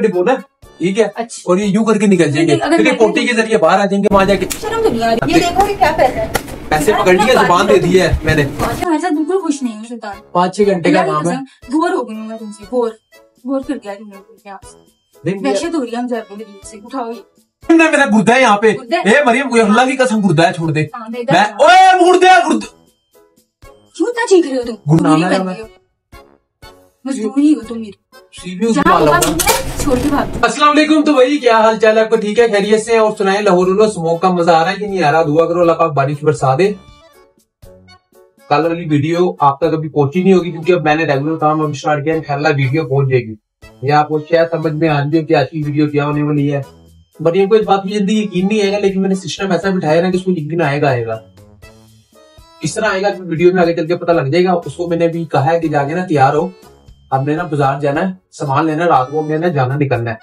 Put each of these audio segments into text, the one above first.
Depot ना, ठीक है। अच्छा। और ये यूं करके निकल जाएंगे, फिर पोटी के जरिए बाहर आ जाएंगे, वहाँ जाके शर्म तो नहीं आ रही। ये देखो क्या पैसे पकड़ लिए, जुबान दे दी है मैंने। हमारे साथ बिल्कुल खुश नहीं हूँ सुल्तान। 5-6 घंटे का काम है। बोर हो गई हूँ मैं तुमसे, बोर कर गया वैसे तो हम से उठाओ मेरा गुर्दा है यहाँ पे। ए मरियम, अल्लाह की कसम गुर्दा है, छोड़ दे। ओए गुर्दा क्यों इतना चीख रहे हो तुम? मजदूरी हो तुम मेरी। छोड़ के भाग। अस्सलाम वालेकुम। तो भाई क्या हाल चाल है आपको? ठीक है, खैरियत से? और सुनाए लाहौर स्मोक का मजा आ रहा है कि नहीं आ रहा? दुआ करो अल्लाह पाक बारिश बरसा दे। कल वाली वीडियो आप तक अभी पहुंची नहीं होगी क्योंकि अब मैंने रेगुलर काम अब स्टार्ट किया, इंशाल्लाह वीडियो पहुंच जाएगी। या आपको शायद समझ में आ रही है कि आज की वीडियो क्या होने वाली है, बट ये कोई बात की जल्दी यकीन नहीं आएगा, लेकिन मैंने सिस्टम ऐसा बिठाया ना कि उसको यकीन आएगा। किस तरह आएगा वीडियो में आगे चल के पता लग जाएगा। उसको मैंने भी कहा है कि जाके ना तैयार हो, हमने ना बाजार जाना है, सामान लेना, रात को हमने ना जाना निकलना है।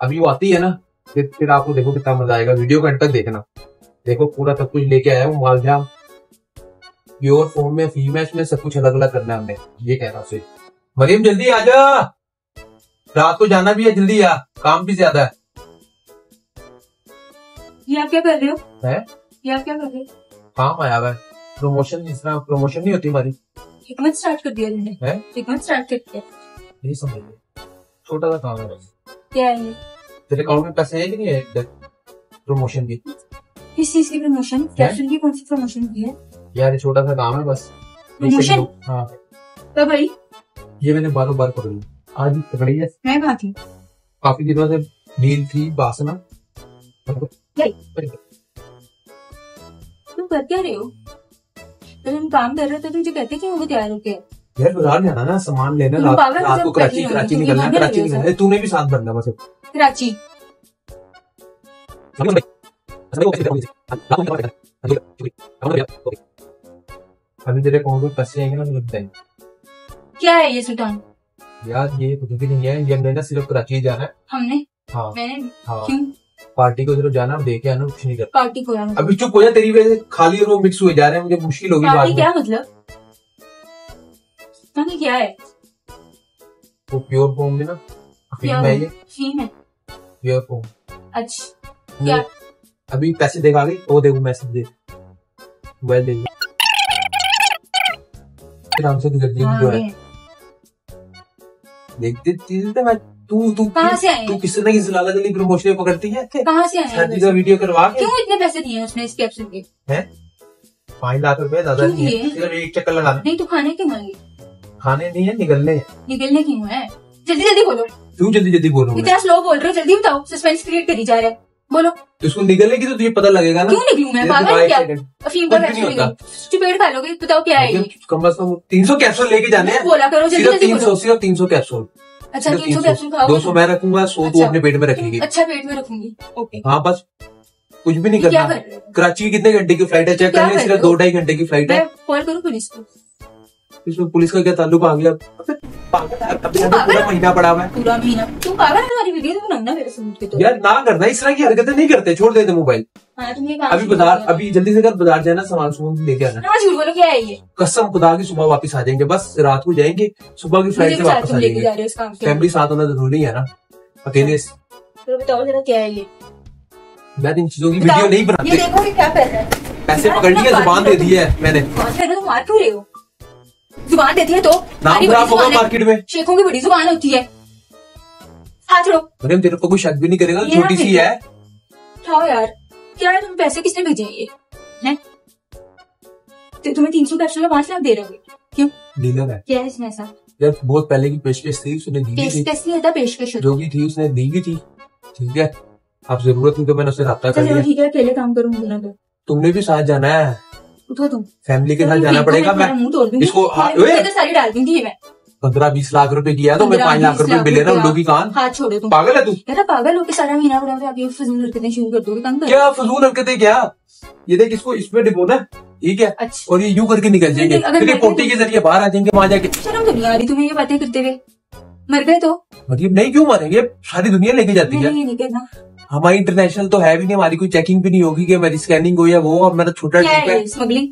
अभी वो आती है ना, फिर आपको देखो कितना मजा आएगा। वीडियो का एंड तक देखना। देखो पूरा सब कुछ लेके आया हूँ, माल जाम प्योर फॉर्म में, फीमेल में, सब कुछ अलग अलग करना है हमने। ये कह रहा हूँ मरियम जल्दी आ जा, रात को जाना भी है, जल्दी आ, काम भी ज्यादा है। ये आप क्या कर रहे हो? ये आप क्या कर रहे हो? काम आया हुआ है, प्रमोशन। इस तरह प्रमोशन नहीं होती हमारी। हिकमत स्टार्ट कर दिया तुमने? हिकमत स्टार्ट कर दिया? नहीं समझिए, छोटा सा काम है। क्या है ये? तेरे अकाउंट में पैसे है कि नहीं है प्रमोशन की? किस चीज की प्रमोशन? कैप्सूल की? कौन सी प्रमोशन की है यार? ये छोटा सा काम है बस। प्रमोशन? हाँ। कब भाई? ये मैंने बार पकड़ ली, आज ही पकड़ी है। मैं कहाँ थी? काफी दिनों से डील थी बासना। तुम कर क्या रहे हो? तो तुम काम कर रहे थे, तुम जो कहते क्यों वो तैयार होके? यार बाजार जाना ना, सामान लेना, रात को कराची निकलना। तूने भी साथ बनना बस। कराची अभी तेरे अकाउंट में पैसे आएंगे ना, मुझे बताएंगे। क्या है ये सुल्तान? यार ये कुछ भी नहीं है, ये हमने ना सिर्फ कराची जाना है। हमने? हाँ मैंने? हाँ। क्यों? पार्टी को सिर्फ जाना, दे के आना, कुछ नहीं करना। पार्टी को जाना? अभी चुप हो जा, तेरी वजह से खाली और वो मिक्स हुए जा रहे हैं, मुझे मुश्किल होगी। पार्टी क्या मतलब? क्या है वो? प्योर फॉर्म में ना, फीम है ये। फीम है? Pure form. अच्छा क्या? अभी पैसे देगा गई, वो देखो मैसेज दे, मोबाइल दे हमसे गुजर जो है। देखती मैं तू कहाँ से आए? तू किसी न किसी लाला जल्दी प्रमोशन पकड़ती है। कहाँ से आए? शादी का वीडियो करवा के। क्यों इतने पैसे दिए उसने इस कैप्सूल के? हैं? 5 लाख रुपए ज्यादा नहीं है, सिर्फ एक चक्कर लगाना। नहीं तो खाने क्यों मांगे? खाने नहीं है, निकलने क्यों है? जल्दी बोलो। क्यों जल्दी बोलो? इतना स्लो बोल रहे हो, जल्दी बताओ, सस्पेंस क्रिएट करी जा रहा है, बोलो। तो उसको निकलने की तो तुझे पता लगेगा ना। क्यों निकलूं मैं? पागल क्या? अफीम का कैप्सूल स्टूपिड खा लोगे? बताओ क्या है ये? कम से कम 300 कैप्सूल लेके जाने हैं। बोला करो जल्दी। 300 कैप्सूल। अच्छा 300 कैप्सूल खाओ? 200 मैं रखूंगा, 100 तू अपने पेट में रखेगी। अच्छा पेट में रखूंगी, ओके। हाँ बस, कुछ भी नहीं करना। कराची की कितने घंटे की फ्लाइट है चेक कर ले, सिर्फ 2-2.5 घंटे की फ्लाइट है। कॉल करो पुलिस को। इसमें पुलिस का क्या ताल्लुक आ गया? पूरा महीना पड़ा हुआ है। पूरा महीना? तू पागल है? तुम्हारी वीडियो तो बनाऊंगा मेरे से। तो यार ना करना, इस तरह की हरकतें नहीं करते, छोड़ देते मोबाइल। अभी बाजार, अभी जल्दी से कर, बाजार जाना, सामान लेके आना। झूठ बोलो, क्या है ये? कसम खुदा की सुबह वापस आ जाएंगे, बस रात को जाएंगे, सुबह की फ्लाइट से वापस आ जाएंगे। फैमिली साथ होना जरूरी है ना, अकेले। बताओ जरा क्या है ये? मैं इन चीजों की वीडियो नहीं बनाती। ये देखो ये क्या कर रहा है? पैसे पकड़ लिए, जुबान दे दी है मैंने। तो मार क्यों रहे हो? जुबान देती है तो नाम खराब होगा मार्केट में। शेखों की बड़ी जुबान होती है। हाथ छोड़ो। मरियम तेरे को कोई शक भी नहीं करेगा, छोटी सी है। क्या यार, क्या है? तुम पैसे किसने भेजे ये हैं? तो तुम्हें 300 कैप्सूल में 5 लाख दे रहे हो? क्यों? डीलर है। क्या है इसमें ऐसा? यार बहुत पहले की पेशकश थी, उसने दी थी। पेशकश नहीं था, पेशकश जो की थी उसने दी भी थी, ठीक है। अब जरूरत हुई तो मैंने उससे रब्ता कर लिया। ठीक है, अकेले काम करूंगी ना। तो तुमने भी साथ जाना है, उठो तुम। फैमिली के साथ जाना पड़ेगा। मैं इसको सारी डाल दूंगी मैं। 15-20 लाख रुपए किया तो मैं 5 लाख रुपए मिले ना उन लोगों की कान। हाथ छोड़ो तुम। पागल है तू? यार पागल हो के सारा महीना पड़ा तो आप ये फजूल हरकतें शुरू कर दोगे? काम क्या फजूल हरकतें? क्या ये देख, इसको इसमें डिपो ना, ठीक है। अच्छा। और ये यूं करके निकल जाएंगे, फिर पोटी के जरिए बाहर आ जाएंगे, वहाँ जाके। शर्म तो नहीं आ रही तुम्हें ये बातें करते हुए? मर गए तो? मतलब नहीं, क्यों मरेंगे? सारी दुनिया लेके जाती है। हमारी इंटरनेशनल तो है भी नहीं, हमारी कोई चेकिंग भी नहीं होगी कि हमारी स्कैनिंग हो या वो। अब मेरा छोटा स्मगलिंग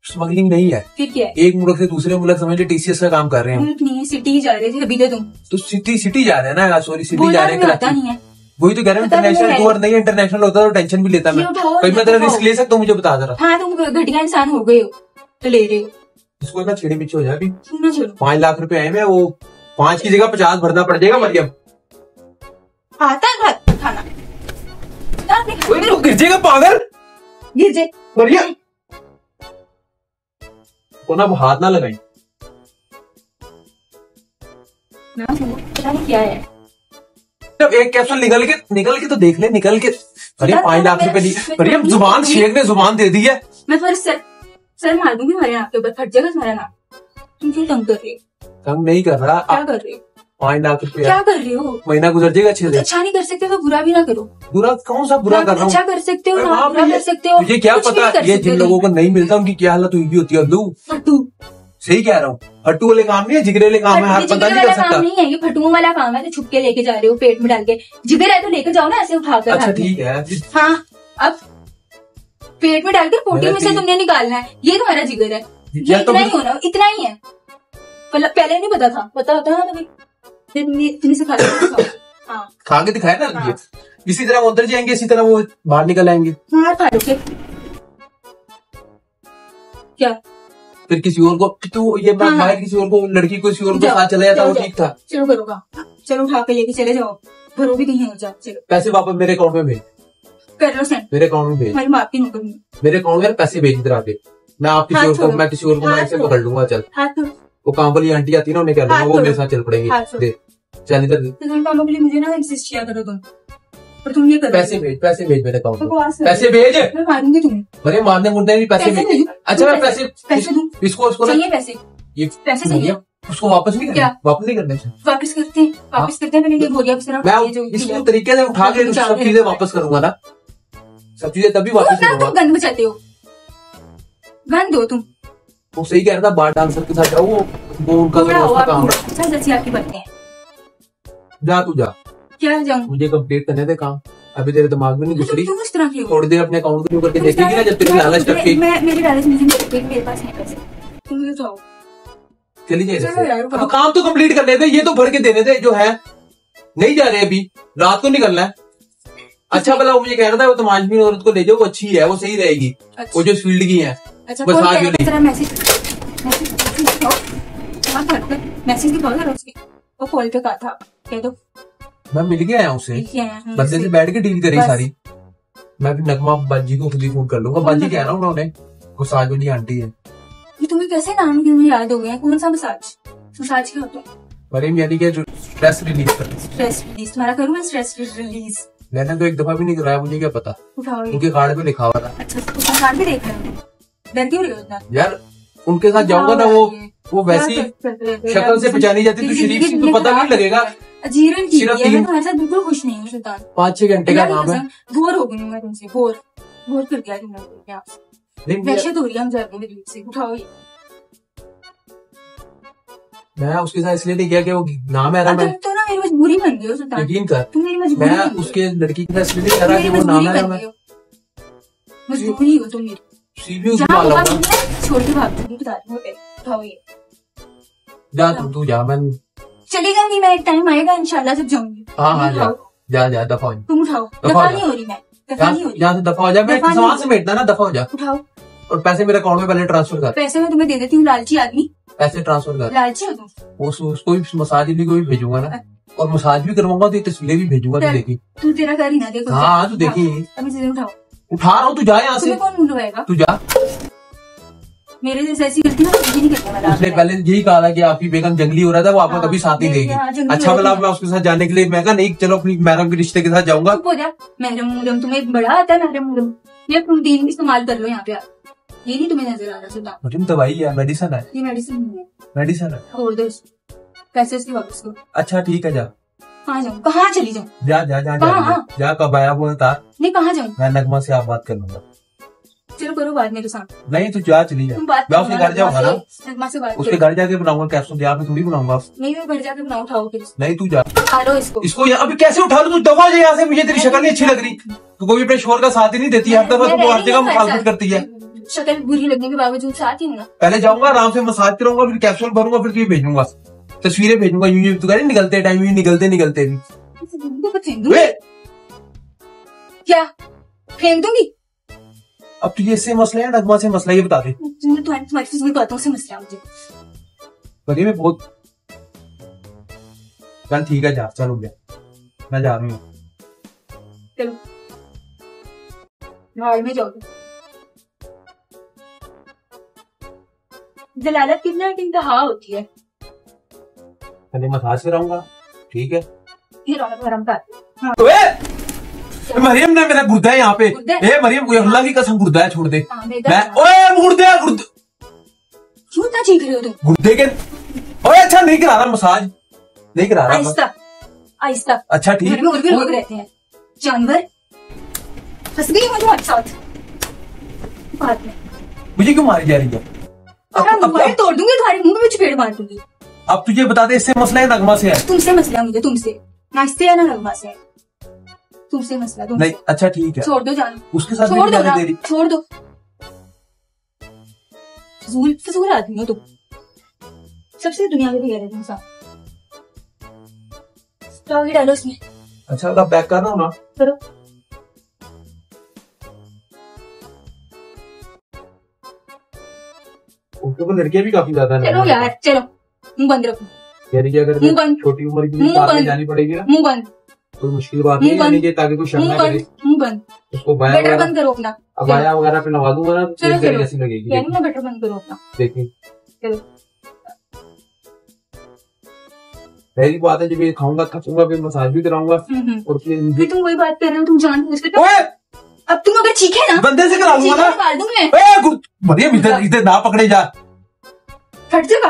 स्मगलिंग नहीं है। फिर क्या है? एक मुल्क से दूसरे मुल्क समझ ली TCS का काम कर रहे हैं। मुल्क नहीं है, सिटी जा रहे थे अभी तो तुम। तो सिटी जा रहे हैं ना, सॉरी सिटी जा रहे हैं। पता नहीं है, वही तो कह रहे हैं, इंटरनेशनल टूर नहीं है, इंटरनेशनल होता तो टेंशन भी लेता मैं। कहीं मैं तेरा रिस्क ले सकता हूँ, मुझे बता जरा। हाँ तुम घटिया इंसान हो गए हो तो ले रहे हो। इसको ना छेड़ी पीछे हो जाए अभी। 5 लाख रुपए आए मैं, वो 5 की जगह 50 भरना पड़ जाएगा मरियम। आता है खाना तो गिर जाएगा पागल, गिर जाए मरियम को ना हाथ ना लगाई ना, पता नहीं क्या है। जब एक कैप्सूल निकल के तो देख ले, निकल के। अरे 5 लाख रुपए नहीं मरियम, जुबान शेख ने जुबान दे दी है। मैं तुम्हारे सर मार दूंगी तुम्हारे नाम के ऊपर, फट जाएगा तुम्हारा नाम। तुम क्यों तंग कर रहे हो? तंग नहीं कर रहा। क्या कर रहे हो? 5 लाख रुपए क्या कर रहे हो? महीना गुजर जाएगा अच्छे से। अच्छा नहीं कर सकते तो बुरा भी ना करो। बुरा कौन सा बुरा कर रहा हूँ? अच्छा कर सकते हो ना बुरा कर सकते हो। मुझे क्या पता ये जिन लोगों को नहीं मिलता उनकी क्या हालत हुई होती है। फट्टू सही कह रहा हूँ, फट्टू वाले काम नहीं है, जिगरे वाले काम है। हर बंदा नहीं कर सकता। काम नहीं है ये, फट्टुओं वाला काम है। तो छुप के लेके जा रहे हो पेट में डाल के, जिगर है तो लेकर जाओ ना ऐसे उठाकर। अच्छा ठीक है। हाँ अब पेट में डालकर पोटी में से तुमने निकालना है, ये तुम्हारा जिगर है। ये इतना ही होना, इतना ही है। पहले नहीं पता था, पता होता ना तुम्हें सिखा हाँ खा के दिखाया ना। हाँ। इसी तरह वो उधर जाएंगे, इसी तरह वो बाहर निकल आएंगे। हाँ क्या फिर किसी और को तू ये बाहर किसी और को, लड़की को किसी और के साथ चला जाता वो ठीक था। चलो करोगा, चलो उठा के लेके चले जाओ, भरो भी कहीं हो जाओ। चलो पैसे वापस मेरे अकाउंट में भेज, कर लो सेंड मेरे अकाउंट में भेज। हमारी माँ की नौकरी, मेरे अकाउंट में पैसे भेज इधर आके। मैं आप किसी और को, मैं किसी और को मैं ऐसे पकड़ लूंगा। चल वो काम वाली आंटी आती है ना, उन्हें कह दूंगा वो मेरे साथ चल पड़ेंगे। चल इधर कामों के लिए मुझे ना इंसिस्ट किया करो तुम, पर तुम ये करो। पैसे भेज मेरे अकाउंट में, पैसे भेज। मैं मारूंगी तुम्हें। अरे मारने मुद्दे नहीं, पैसे भेज। अच्छा मैं पैसे दूं, इसको चाहिए पैसे, ये पैसे चाहिए। उसको वापस नहीं करना, वापस नहीं करने। वापस करते हैं, वापस करते हैं। मैंने ये बोरिया मैं इसको तरीके से उठा के सब चीजें वापस करूंगा ना, सब चीजें तभी वापस करूंगा। तुम गंद बचाते हो, गंद हो तुम। वो सही कह रहा था, बार डांसर के साथ जाओ, वो उनका काम है। जा तू जा। क्या जाऊँ? मुझे कंप्लीट करने दे काम, अभी तेरे दिमाग में नहीं घुस रही। इस तरह की थोड़ी देर अपने अकाउंट को करके देखेगी ना, जब तेरी लालच टपकेगी। मेरे लालच मेरे पास नहीं पैसे, तुम ये जाओ चली जाए। अब काम तो कंप्लीट करने दे, ये तो भर के देने दे जो है। नहीं जा रहे अभी, रात को निकलना है। अच्छा भला वो मुझे कह रहा था वो तमाशबीन औरत को ले जाओ, वो अच्छी है, वो सही रहेगी। वो जो फील्ड की है, बस आज मैसेज वो कॉल पे कहा था, कह दो। मैं मिल के आया उससे, बंदे से बैठ के डील करी सारी। मैं भी नगमा बाजी को खुद ही फोन कर लूंगा। बाजी कह रहा हूँ उन्होंने, वो साज वाली आंटी है। ये तुम्हें कैसे नाम क्यों याद हो गया? कौन सा मसाज? मसाज क्या होता है? मरीम यानी कि स्ट्रेस रिलीज कर। स्ट्रेस रिलीज तुम्हारा करूँ मैं? स्ट्रेस रिलीज मैंने तो एक दफा भी नहीं कराया, मुझे क्या पता। उनके कार्ड पे लिखा हुआ था। अच्छा उसका कार्ड भी देख रहे हो? डर क्यों रहे हो इतना? यार उनके साथ जाऊंगा ना, वो वैसी शक्ल से पहचानी जाती, तो शरीफ सी तो पता नहीं लगेगा। जीरन की है, मैं तुम्हारे साथ बिल्कुल खुश नहीं हूँ सुल्तान। 5-6 घंटे का काम है। बोर हो गई हूँ मैं तुमसे, बोर कर दिया तुमने। वहशत हो रही है हम जाते हैं से। उठाओ ये। मैं उसके साथ इसलिए नहीं किया कि वो नाम है ना, मैं तो ना मेरी मजबूरी बन गई हो सुल्तान, यकीन कर। तुम मेरी मजबूरी, मैं उसके लड़की के साथ इसलिए नहीं कर रहा कि वो नाम है ना, मजबूरी हो तुम मेरी। छोड़ के भाग दूंगी, बता रही हूँ। उठाओ ये। जा तू जा, मैं चली जाऊंगी। मैं, एक टाइम आएगा इंशाल्लाह जब जाऊंगी। हाँ जा दफा हो। तुम उठाओ, दफा नहीं हो रही मैं, दफा नहीं हो रही। यहाँ से दफा हो जा, मैं सामान समेटना ना, दफा हो जा। उठाओ और पैसे मेरे अकाउंट में पहले ट्रांसफर कर। पैसे मैं तुम्हें दे देती हूँ, लालची आदमी। पैसे ट्रांसफर कर। लालची हो तुम। उसको भी मसाज भी को भी भेजूंगा ना, और मसाज भी करवाऊंगा, तो तस्वीरें भी भेजूंगा। तू देखी, तू तेरा कर ही ना देखो। हाँ तू देखी। उठाओ, उठा रहा हूँ, तू जा यहाँ से। कौन उठवाएगा? तू जा। मेरे जैसे ऐसी गलती नहीं करता। उसने पहले यही कहा था कि आपकी बेगम जंगली हो रहा था, वो आपको कभी साथ नहीं देगी। अच्छा भला मैं उसके साथ जाने के लिए, मैं कहा नहीं चलो अपनी मैडम के रिश्ते के साथ जाऊंगा। मैडम तुम्हें बड़ा आता है मैडम, ये तुम दीन इस्तेमाल कर लो यहाँ पे। ये नहीं तुम्हें नजर आ रहा सुल्तान? दवाई है, मेडिसिन है। ये मेडिसिन नहीं है, मेडिसिन है। छोड़ दो, पैसे इसके वापस करो। अच्छा ठीक है, जा। कहाँ जाऊँ? कहाँ चली जाऊँ? जा कब आया वो बता। नहीं कहाँ जाऊँ? मैं नगमा से आप बात कर लूंगा। चलो करो बात मेरे साथ। नहीं तू जा, चली जा। मैं उसके घर जाऊंगा ना, नगमा से बात। उसके घर जाके बनाऊंगा कैप्सूल, यहाँ पे थोड़ी बनाऊंगा। नहीं मैं घर जाके बनाऊँ। उठाओ फिर। नहीं तू जा, उठा लो इसको। अभी कैसे उठा लो? तू दफा यहाँ से, मुझे तेरी शक्ल नहीं अच्छी लग रही। तू कोई अपने शोर का साथ ही नहीं देती, हर दफा तू हर जगह मुखालफत करती है। शक्ल बुरी लगने के बावजूद साथ ही हूँ ना। पहले जाऊंगा, आराम से मसाज कराऊंगा, फिर कैप्सूल भरूंगा, फिर तुझे भेजूंगा, तस्वीरें भेजूंगा। यूं तो कह रही निकलते टाइम, यूं निकलते निकलते भी क्या फेंक दूंगी? अब तुझे इससे मसला है नगमा से मसला, ये बता दे। तुम्हारी फिजूल बातों से मसला मुझे। बड़ी में बहुत चल ठीक है, जा चल, हो गया, मैं जा रही हूँ। चलो भाड़ में जाओगे। जलालत कितना इंतहा होती है। पहले मसाज कराऊंगा, ठीक है। ये रौनक भरम का मरियम ने मेरा गुर्दा है यहाँ पे। ए मरियम, अल्लाह की कसम गुर्दा है, छोड़ दे। मैं ओए गुर्दे क्यों इतना चीख रहे हो तुम? गुर्दे के ओए अच्छा नहीं करा रहा मसाज, नहीं करा रहा। आहिस्ता आहिस्ता। अच्छा ठीक। घर में और भी लोग रहते हैं, जानवर। फंस गई हूँ तुम्हारे साथ बाद में। मुझे क्यों मारी जा रही है? अब तोड़ दूंगी, तुम्हारे मुंह में चपेट मार दूंगी। अब तुझे बता दे, इससे मसला है नगमा से है? तुमसे मसला मुझे, तुमसे नाश्ते या ना नगमा से, तुमसे मसला तुमसे। नहीं अच्छा ठीक है, छोड़ दो जान, उसके साथ छोड़ दो ना, छोड़ दो। फजूल फजूल आदमी हो तुम, सबसे दुनिया में भी कह रहे तुम साथ। डालो उसमें। अच्छा अब बैक करना हो ना, करो। उसके पर लड़कियां भी काफी ज्यादा है। चलो यार चलो, मुंह बंद रखो। मुंह बंद। छोटी उम्र की बात जानी पड़ेगी ना, मुंह बंद। कोई मुश्किल बात नहीं है, ताकि कोई शर्म ना करे। मुंह बंद। उसको बैटर बंद करो अपना। अब आया वगैरह पे नवा दूंगा ना, चलो चलो, कैसी लगेगी? बैटर बंद करो अपना। देखिए चलो पहली बात है, जब ये खाऊंगा थकूंगा, फिर मसाज भी कराऊंगा। और फिर तुम वही बात कर रहे हो, तुम जान पूछ के। अब तुम अगर चीखे ना, बंदे से करा लूंगा ना, निकाल दूं मैं। मरियम इधर ना पकड़े जा, फट जाएगा।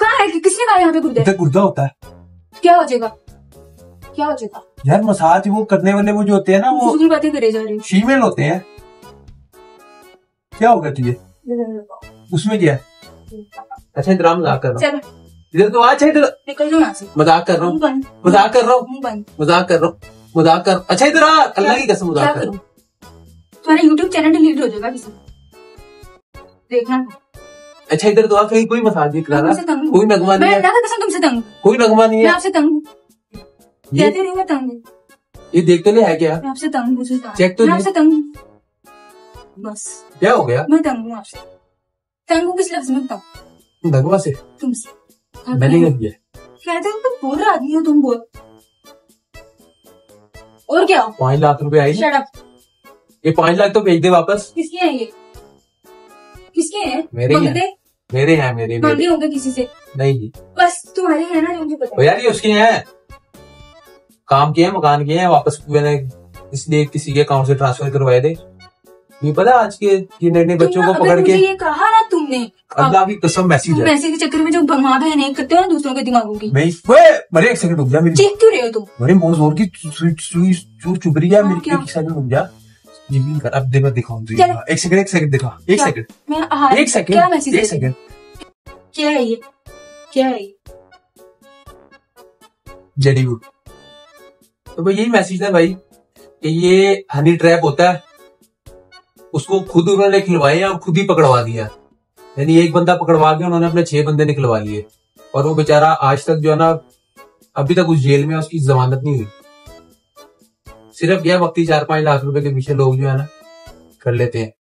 कहाँ है, किसने कहा यहाँ पे गुर्दा? इधर गुर्दा होता है। क्या हो जाएगा, क्या हो जाएगा? यार मसाज वो करने वाले वो जो होते हैं ना, वो फजूल बातें करे जा रहे हो। फीमेल होते हैं। क्या होगा तुझे उसमें? क्या अच्छा इधर मजाक कर रहा हूँ, इधर तो अच्छा, इधर निकल जाओ यहाँ से। मजाक कर रहा हूँ, मजाक कर रहा हूँ, मजाक कर रहा हूँ, मजाक कर। अच्छा इधर आ, अल्लाह की कसम मजाक कर। तुम्हारा यूट्यूब चैनल डिलीट हो जाएगा किसी, देखना। अच्छा इधर तो आ, कहीं कोई मसाज नहीं करा रहा, कोई नगमा नहीं है। तुमसे तंग, कोई नगमा नहीं है। मैं आपसे तंग कहते नहीं, मैं तंग। ये देख तो ले है क्या? मैं आपसे तंग, चेक तो मैं आपसे तंग, बस। क्या हो गया? मैं तंग हूँ आपसे। तंग हूँ किस लफ्ज में बताऊँ? नगमा से? तुमसे। मैंने कर दिया। कहते हैं तुम बोल आदमी हो, तुम बोल। और क्या? 5 लाख रुपए आई। Shut up. ये 5 लाख तो भेज दे वापस। किसके हैं ये? किसके हैं? मेरे हैं, मेरे हैं, मेरे मांगे होंगे किसी से? नहीं जी, बस तुम्हारे हैं ना, जो मुझे पता है। यार ये उसके हैं, काम किए हैं, मकान किए हैं, वापस मैंने इसलिए किसी के अकाउंट से ट्रांसफर करवाए थे। ये पता आज के नए बच्चों को पकड़ के, ये कहा ना तुमने, अल्लाह की कसम मैसेज है। मैसेज के चक्कर में जो माँ बहन करते हो ना दूसरों के दिमागों की। मरे एक सेकंड रुक जा, मेरी चीख क्यों रहे हो तुम? मेरी बहुत जोर की चूर चुभ रही है मेरी, एक सेकंड रुक जा। यकीन कर, अब देखो दिखाऊं तुझे। एक सेकंड दिखा, एक सेकंड, एक सेकंड, क्या मैसेज? एक सेकंड। क्या है ये, क्या है ये? जड़ी बूटी। तो भाई यही मैसेज है भाई कि ये हनी ट्रैप होता है, उसको खुद उन्होंने खिलवाए और खुद ही पकड़वा दिया। यानी एक बंदा पकड़वा के उन्होंने अपने 6 बंदे निकलवा लिए, और वो बेचारा आज तक जो है ना, अभी तक उस जेल में उसकी जमानत नहीं हुई। सिर्फ यह वक्ती 4-5 लाख रुपए के पीछे लोग जो है ना कर लेते हैं।